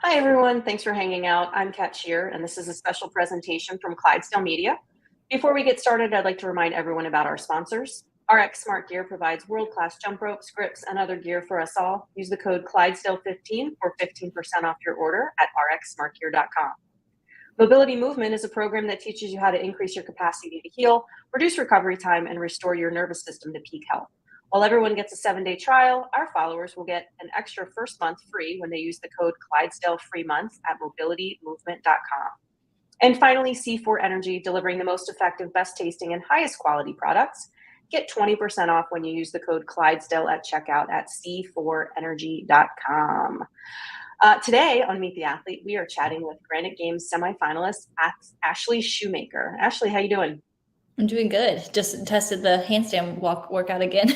Hi, everyone. Thanks for hanging out. I'm Kat Shear, and this is a special presentation from Clydesdale Media. Before we get started, I'd like to remind everyone about our sponsors. RX Smart Gear provides world-class jump ropes, grips, and other gear for us all. Use the code Clydesdale15 for 15% off your order at rxsmartgear.com. Mobility Movement is a program that teaches you how to increase your capacity to heal, reduce recovery time, and restore your nervous system to peak health. While everyone gets a 7-day trial, our followers will get an extra first month free when they use the code Clydesdale free month at mobilitymovement.com. And finally, C4 Energy, delivering the most effective, best tasting, and highest quality products. Get 20% off when you use the code Clydesdale at checkout at c4energy.com. Today on Meet the Athlete, we are chatting with Granite Games semifinalist Ashley Shoemaker. Ashley, how you doing? I'm doing good. Just tested the handstand workout again.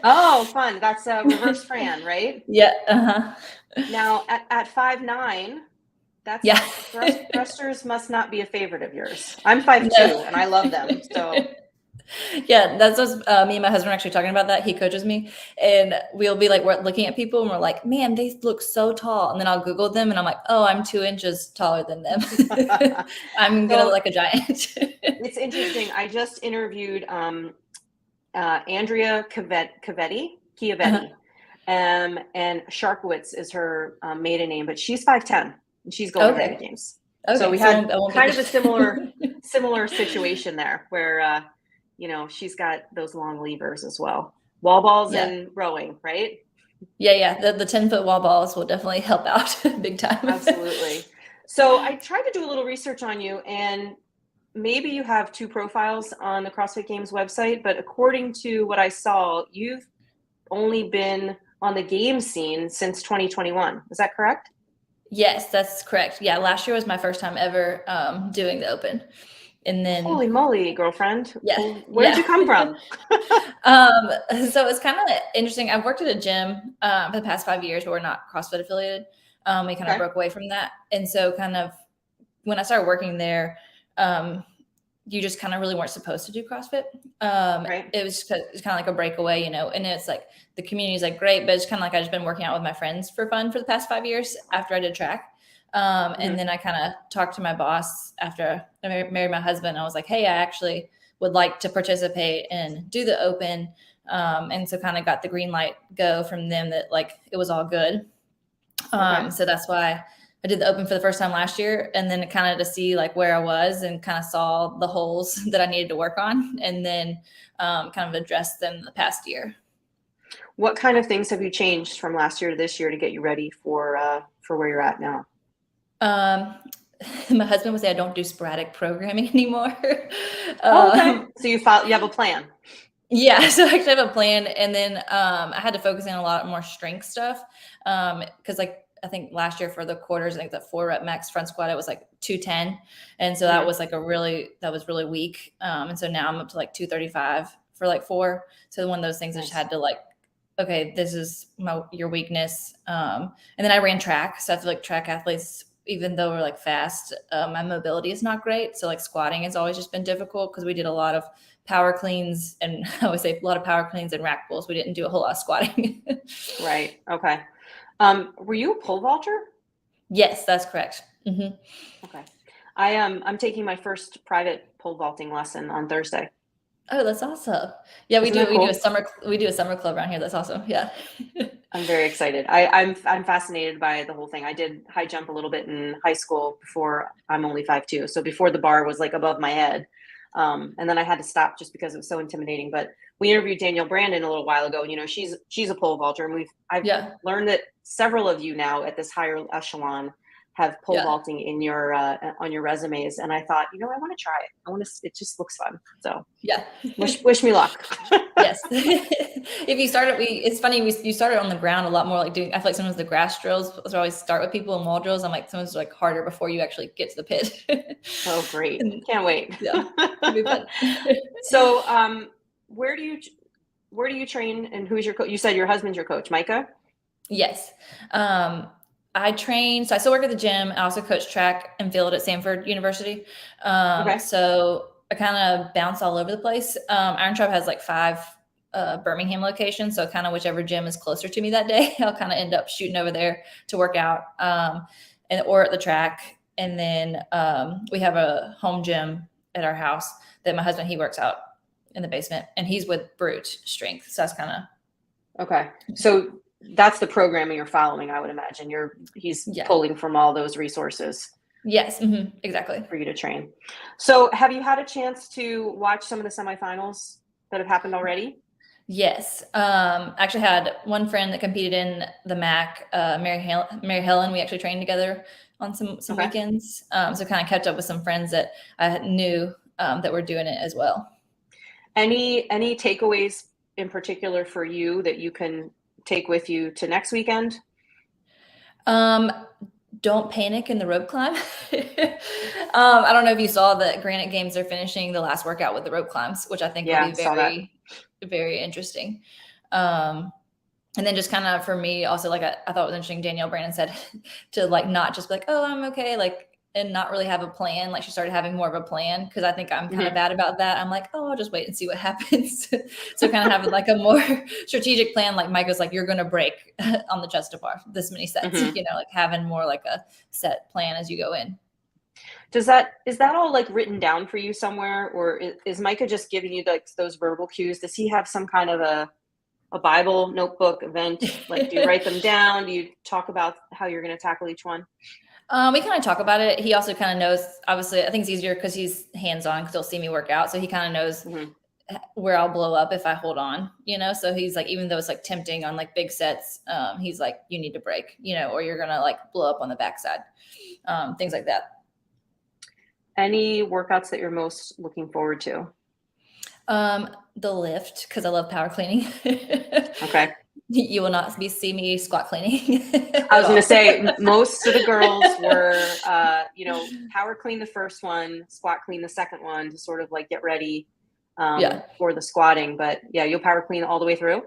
Oh, fun. That's a reverse Fran, right? Yeah. Uh-huh. Now, at 5'9", that's Yeah. thrusters must not be a favorite of yours. I'm 5'2", No. and I love them. So yeah, that's what me and my husband are actually talking about that. He coaches me, and we'll be like, we're looking at people, and we're like, man, they look so tall. And then I'll Google them, and I'm like, oh, I'm 2 inches taller than them. I'm gonna look like a giant. It's interesting. I just interviewed Andrea Chiavetti, and Sharkowitz is her maiden name, but she's 5'10", and she's going to Granite Games. Okay. So we had kind of a similar situation there, where she's got those long levers as well. Wall balls and rowing, right? Yeah. The 10-foot wall balls will definitely help out big time. Absolutely. So I tried to do a little research on you, and maybe you have 2 profiles on the CrossFit Games website, but according to what I saw, you've only been on the game scene since 2021. Is that correct? Yes, that's correct. Yeah, last year was my first time ever doing the Open. And then holy moly, girlfriend. Yeah. Where'd you come from? So it's kind of interesting. I've worked at a gym for the past 5 years, but we're not CrossFit affiliated. We kind of broke away from that. And so kind of when I started working there, you just kind of really weren't supposed to do CrossFit. It was kind of like a breakaway, and it's like the community is like great, but it's kind of like I just been working out with my friends for fun for the past 5 years after I did track. And then I kind of talked to my boss after I married my husband. I was like, hey, I actually would like to participate and do the Open. And so kind of got the green light go from them that like it was all good. So that's why I did the Open for the first time last year, and then kind of to see like where I was and kind of saw the holes that I needed to work on, and then kind of addressed them the past year. What kind of things have you changed from last year to this year to get you ready for where you're at now? My husband would say I don't do sporadic programming anymore. Okay. So you have a plan. Yeah, so I actually have a plan, and then I had to focus in a lot more strength stuff because like I think last year for the quarters, I think the 4-rep max front squat, it was like 210. And so that was like that was really weak. And so now I'm up to like 235 for like 4. So one of those things I just had to like, okay, this is your weakness. And then I ran track. So I feel like track athletes, even though we're like fast, my mobility is not great. So like squatting has always just been difficult because we did a lot of power cleans, and I would say a lot of power cleans and rack pulls. We didn't do a whole lot of squatting. Right. Okay. Were you a pole vaulter? Yes, that's correct. Mm-hmm. Okay. I'm taking my first private pole vaulting lesson on Thursday. Oh, that's awesome. Yeah, we do a summer club around here. That's awesome. Yeah. I'm very excited. I'm fascinated by the whole thing. I did high jump a little bit in high school before. I'm only 5'2", so before the bar was like above my head. And then I had to stop just because it was so intimidating. But we interviewed Danielle Brandon a little while ago. She's a pole vaulter, and I've learned that several of you now at this higher echelon have pole vaulting in your on your resumes. And I thought, I want to try it. It just looks fun. So yeah, wish me luck. Yes. If you started, it's funny. You started on the ground a lot more, like doing. I feel like sometimes the grass drills. So I always start with people in wall drills. I'm like, sometimes like harder before you actually get to the pit. Oh, great! Can't wait. Yeah, it'll be fun. So, where do you train, and who's your coach? You said your husband's your coach, Micah. Yes. I train, so I still work at the gym. I also coach track and field at Samford University. So I kind of bounce all over the place. Iron Tribe has like 5 Birmingham locations. So kind of whichever gym is closer to me that day, I'll kind of end up shooting over there to work out. or at the track. And then we have a home gym at our house that my husband, he works out in the basement, and he's with brute strength. So that's kind of. Okay. So that's the programming you're following, I would imagine. He's pulling from all those resources. Yes, exactly. For you to train. So have you had a chance to watch some of the semifinals that have happened already? Yes. Actually had one friend that competed in the MAC, Mary Helen. We actually trained together on some weekends. So kind of kept up with some friends that I knew that were doing it as well. Any takeaways in particular for you that you can take with you to next weekend? Don't panic in the rope climb. I don't know if you saw that Granite Games are finishing the last workout with the rope climbs, which I think will be very, very interesting. And then just kind of for me also, like I thought it was interesting, Danielle Brandon said to like not just be like, oh, I'm okay, like, and not really have a plan. Like she started having more of a plan, because I think I'm kind of bad about that. I'm like, oh, I'll just wait and see what happens. So kind of having like a more strategic plan. Like Micah's like, you're going to break on the chest bar this many sets, like having more like a set plan as you go in. Is that all like written down for you somewhere, or is Micah just giving you like those verbal cues? Does he have some kind of a Bible notebook event? Like, do you write them down? Do you talk about how you're going to tackle each one? We kind of talk about it. He also kind of knows, obviously, I think it's easier because he's hands-on, because he'll see me work out. So he kind of knows where I'll blow up if I hold on, so he's like, even though it's like tempting on like big sets, he's like, you need to break, or you're going to like blow up on the backside, things like that. Any workouts that you're most looking forward to? The lift, because I love power cleaning. Okay. You will not see me squat cleaning. I was going to say, most of the girls were, power clean the first one, squat clean the second one to sort of like get ready for the squatting. But yeah, you'll power clean all the way through?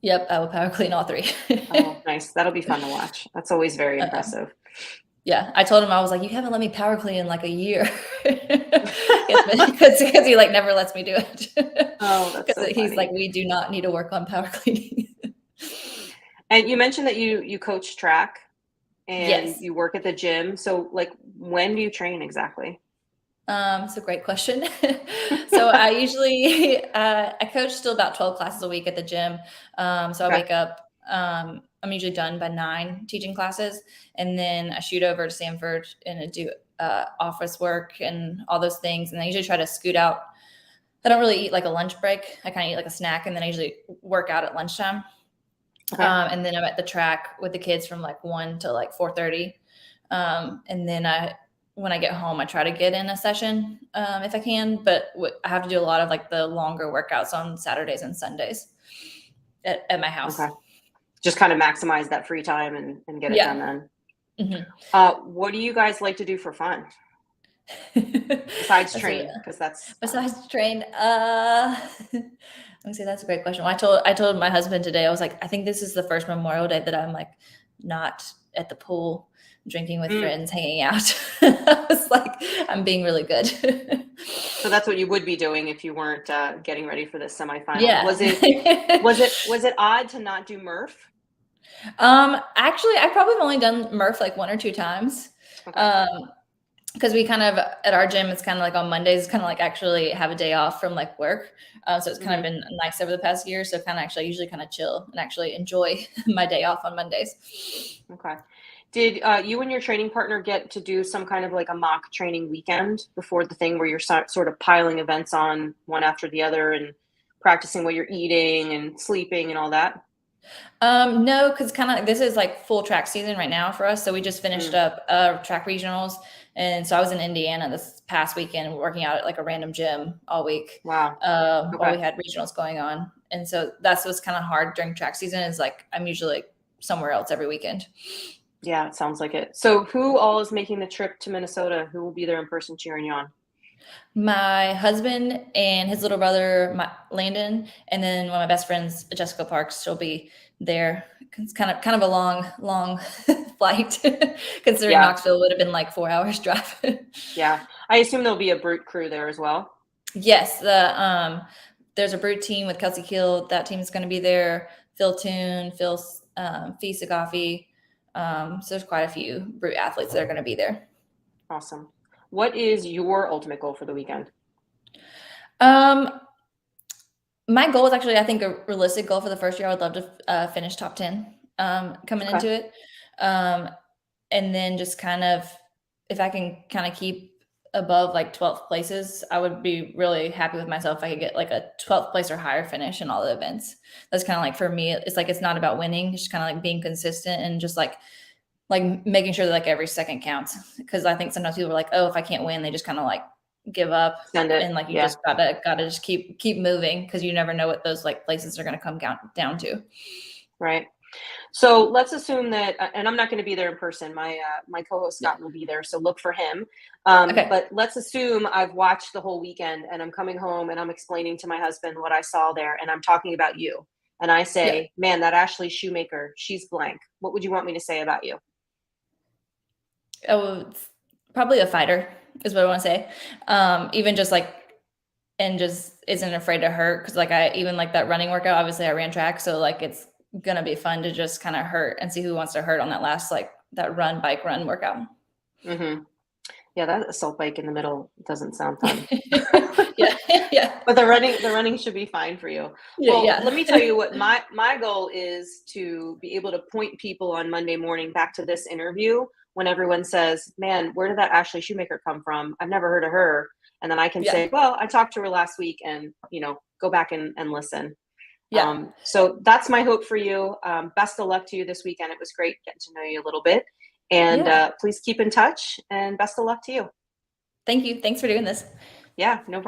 Yep, I will power clean all three. Oh, nice. That'll be fun to watch. That's always very impressive. Yeah, I told him, I was like, you haven't let me power clean in like a year. Because he like never lets me do it. Oh, that's so funny. He's like, we do not need to work on power cleaning. And you mentioned that you coach track and you work at the gym. So like, when do you train exactly? It's a great question. So I usually, I coach still about 12 classes a week at the gym. So I wake up, I'm usually done by 9 teaching classes, and then I shoot over to Sanford and I do office work and all those things. And I usually try to scoot out. I don't really eat like a lunch break. I kind of eat like a snack, and then I usually work out at lunchtime. Okay. And then I'm at the track with the kids from like 1 to like 4:30. And then when I get home, I try to get in a session if I can, but I have to do a lot of like the longer workouts on Saturdays and Sundays at my house. Okay. Just kind of maximize that free time and get it done then. What do you guys like to do for fun? Besides train, because that's besides train. Let me see. That's a great question. Well, I told my husband today, I was like, I think this is the first Memorial Day that I'm like not at the pool drinking with friends, hanging out. I was like, I'm being really good. So that's what you would be doing if you weren't getting ready for this semifinal. Yeah. Was it odd to not do Murph? Actually, I probably have only done Murph like 1 or 2 times. Okay. Because we kind of, at our gym, it's kind of like on Mondays, kind of like actually have a day off from like work. So it's kind of been nice over the past year. So kind of actually, I usually kind of chill and actually enjoy my day off on Mondays. Okay. Did you and your training partner get to do some kind of like a mock training weekend before the thing where you're sort of piling events on one after the other and practicing what you're eating and sleeping and all that? No, because kind of this is like full track season right now for us. So we just finished up track regionals. And so I was in Indiana this past weekend working out at like a random gym all week. Wow. While we had regionals going on. And so that's what's kind of hard during track season, is like I'm usually somewhere else every weekend. Yeah, it sounds like it. So who all is making the trip to Minnesota? Who will be there in person cheering you on? My husband and his little brother, Landon, and then one of my best friends, Jessica Parks. She'll be there. It's kind of a long flight, considering Knoxville would have been like 4 hours drive. Yeah, I assume there'll be a brute crew there as well. Yes, there's a brute team with Kelsey Keel. That team's going to be there. Phil Toon, Fee Sagafi. So there's quite a few brute athletes that are going to be there. Awesome. What is your ultimate goal for the weekend? My goal is actually, I think, a realistic goal for the first year. I would love to finish top 10 coming into it. And then just kind of, if I can kind of keep above like 12th places, I would be really happy with myself if I could get like a 12th place or higher finish in all the events. That's kind of like, for me, it's like, it's not about winning. It's just kind of like being consistent and just like making sure that like every second counts. Because I think sometimes people are like, oh, if I can't win, they just kind of like give up. And like, you just gotta just keep moving, because you never know what those like places are going to come down to. Right. So let's assume that, and I'm not going to be there in person. My co-host Scott will be there, so look for him. Okay. But let's assume I've watched the whole weekend, and I'm coming home and I'm explaining to my husband what I saw there, and I'm talking about you. And I say, man, that Ashley Shoemaker, she's blank. What would you want me to say about you? Oh, probably a fighter is what I want to say. Even just like, and just isn't afraid to hurt. Because like, I even like that running workout, obviously I ran track, so like it's gonna be fun to just kind of hurt and see who wants to hurt on that last, like that bike run workout. Yeah, that assault bike in the middle doesn't sound fun. yeah. But the running should be fine for you. Well, let me tell you what my goal is: to be able to point people on Monday morning back to this interview when everyone says, man, where did that Ashley Shoemaker come from? I've never heard of her. And then I can say, well, I talked to her last week, and, go back and listen. So that's my hope for you. Best of luck to you this weekend. It was great getting to know you a little bit, and please keep in touch, and best of luck to you. Thank you. Thanks for doing this. Yeah, no problem.